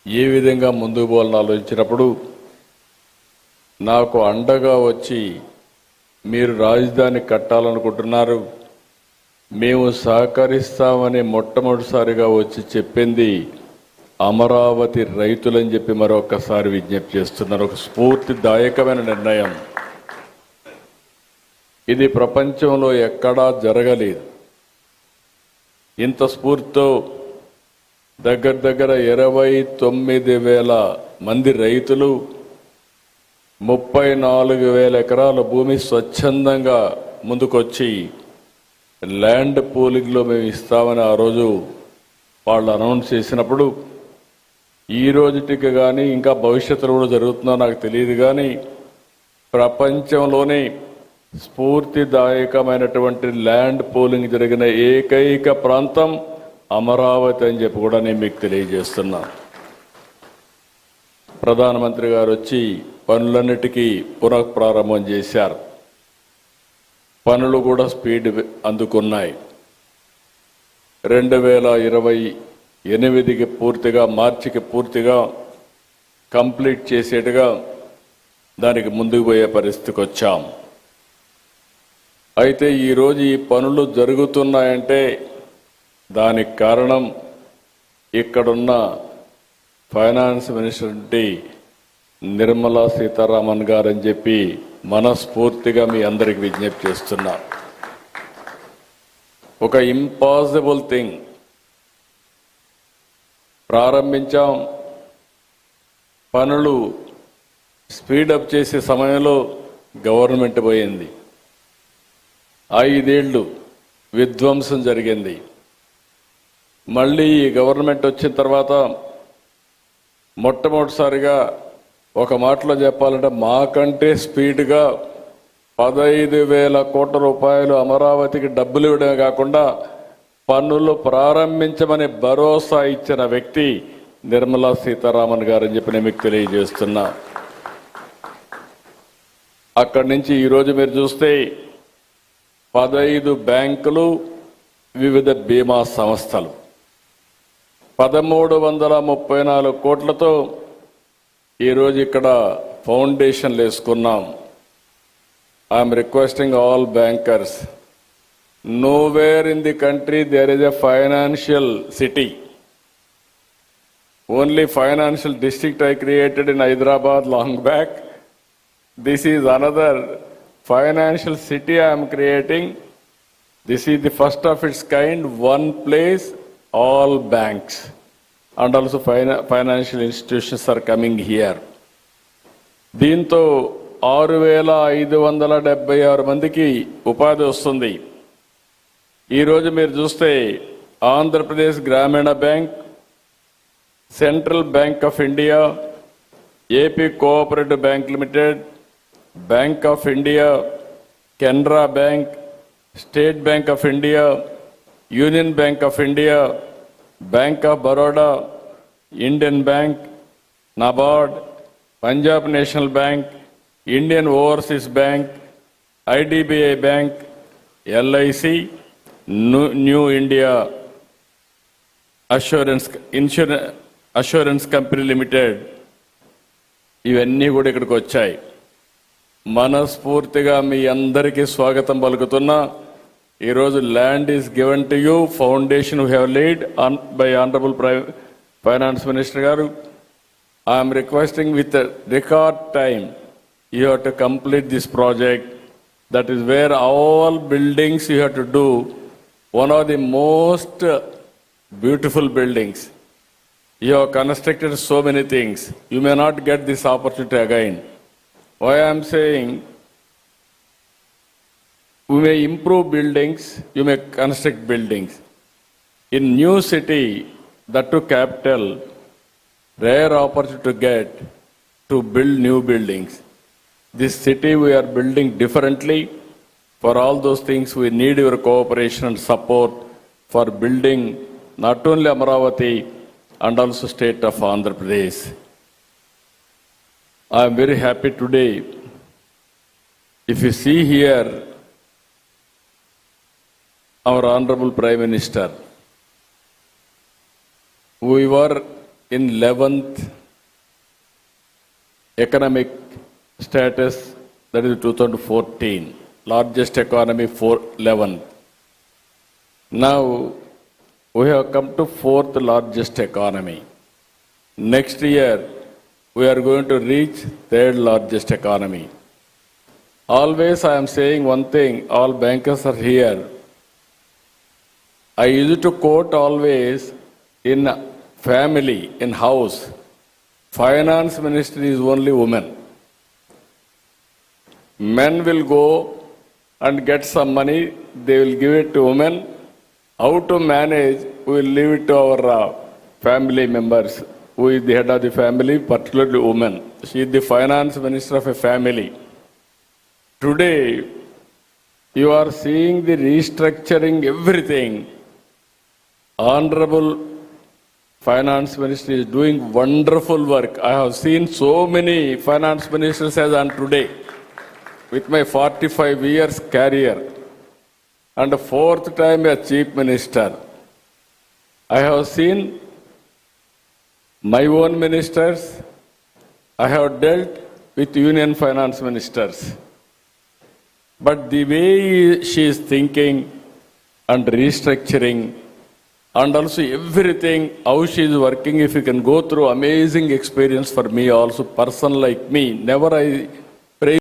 ఏ విధంగా ముందుకు పోవాలని ఆలోచించినప్పుడు నాకు అండగా వచ్చి మీరు రాజధాని కట్టాలనుకుంటున్నారు, మేము సహకరిస్తామని మొట్టమొదటిసారిగా వచ్చి చెప్పింది అమరావతి రైతులని చెప్పి మరొకసారి విజ్ఞప్తి చేస్తున్నారు. ఒక స్ఫూర్తిదాయకమైన నిర్ణయం. ఇది ప్రపంచంలో ఎక్కడా జరగలేదు. ఇంత స్ఫూర్తితో దగ్గర 29,000 మంది రైతులు 34,000 ఎకరాల భూమి స్వచ్ఛందంగా ముందుకొచ్చి ల్యాండ్ పూలింగ్లో మేము ఇస్తామని ఆ రోజు వాళ్ళు అనౌన్స్ చేసినప్పుడు, ఈ రోజుటికి కానీ ఇంకా భవిష్యత్తులో కూడా జరుగుతుందో నాకు తెలియదు, కానీ ప్రపంచంలోనే స్ఫూర్తిదాయకమైనటువంటి ల్యాండ్ పూలింగ్ జరిగిన ఏకైక ప్రాంతం అమరావతి అని చెప్పి కూడా నేను మీకు తెలియజేస్తున్నా. ప్రధానమంత్రి గారు వచ్చి పనులన్నిటికీ పునఃప్రారంభం చేశారు. పనులు కూడా స్పీడ్ అందుకున్నాయి. 2028కి పూర్తిగా, మార్చికి పూర్తిగా కంప్లీట్ చేసేట్టుగా దానికి ముందుకు పోయే పరిస్థితికి వచ్చాం. అయితే ఈరోజు ఈ పనులు జరుగుతున్నాయంటే దానికి కారణం ఇక్కడున్న ఫైనాన్స్ మినిస్టర్ నిర్మలా సీతారామన్ గారని చెప్పి మనస్ఫూర్తిగా మీ అందరికి విజ్ఞప్తి చేస్తున్నా. ఒక ఇంపాసిబుల్ థింగ్ ప్రారంభించాం. పనులు స్పీడప్ చేసే సమయంలో గవర్నమెంట్ పోయింది. 5 ఏళ్ళు విధ్వంసం జరిగింది. మళ్ళీ ఈ గవర్నమెంట్ వచ్చిన తర్వాత మొట్టమొదటిసారిగా ఒక మాటలో చెప్పాలంటే మాకంటే స్పీడ్గా 15,000 కోట్ల రూపాయలు అమరావతికి డబ్బులు ఇవ్వడమే కాకుండా పన్నులు ప్రారంభించమని భరోసా ఇచ్చిన వ్యక్తి నిర్మలా సీతారామన్ గారని చెప్పి నేను మీకు తెలియజేస్తున్నా. అక్కడి నుంచి ఈరోజు మీరు చూస్తే 15 బ్యాంకులు, వివిధ బీమా సంస్థలు 1334 కోట్లతో ఈరోజు ఇక్కడ ఫౌండేషన్లు వేసుకున్నాం. I'm requesting all bankers, nowhere in the country there is a financial city. Only financial district I created in Hyderabad long back. This is another financial city I am creating. This is the first of its kind, one place, all banks and also financial institutions are coming here. దీంతో 6,576 మందికి ఉపాధి వస్తుంది. ఈరోజు మీరు చూస్తే ఆంధ్రప్రదేశ్ గ్రామీణ bank, central bank of India, AP cooperative bank limited, bank of India, Canara bank, state bank of India, union bank of India, bank of Baroda, Indian bank, NABARD, Punjab national bank, Indian overseas bank, IDBI bank, LIC, new India assurance company limited, ఇవన్నీ కూడా ఇక్కడికి వచ్చాయి. మనస్ఫూర్తిగా మీ అందరికీ స్వాగతం పలుకుతున్నా. ఈరోజు land is given to you, foundation we have laid by honourable finance minister గారు. I'm requesting with record time you have to complete this project. That is where all buildings you have to do. One of the most beautiful buildings. You have constructed so many things. You may not get this opportunity again. Why I am saying, we may improve buildings, you may construct buildings. In new city, that to capital, rare opportunity to get to build new buildings. This city we are building differently. For all those things we need your cooperation and support for building not only Amaravati and also state of Andhra Pradesh. I am very happy today. If you see here our Honorable Prime Minister, we were in 11th economic status, that is 2014, largest economy for 11th. Now we have come to 4th largest economy. Next year we are going to reach 3rd largest economy. Always I am saying one thing, all bankers are here. I used to quote always, in family, in house, finance minister is only woman. Men will go and get some money, they will give it to women. How to manage, we will leave it to our family members. Who is the head of the family, particularly woman. She is the finance minister of a family. Today, you are seeing the restructuring everything. Honorable Finance Minister is doing wonderful work. I have seen so many finance ministers as on today with my 45 years career and 4th time as Chief Minister. I have seen my own ministers. I have dealt with union finance ministers. But the way she is thinking and restructuring and also everything, how she is working, if you can go through amazing experience for me also, person like me, never I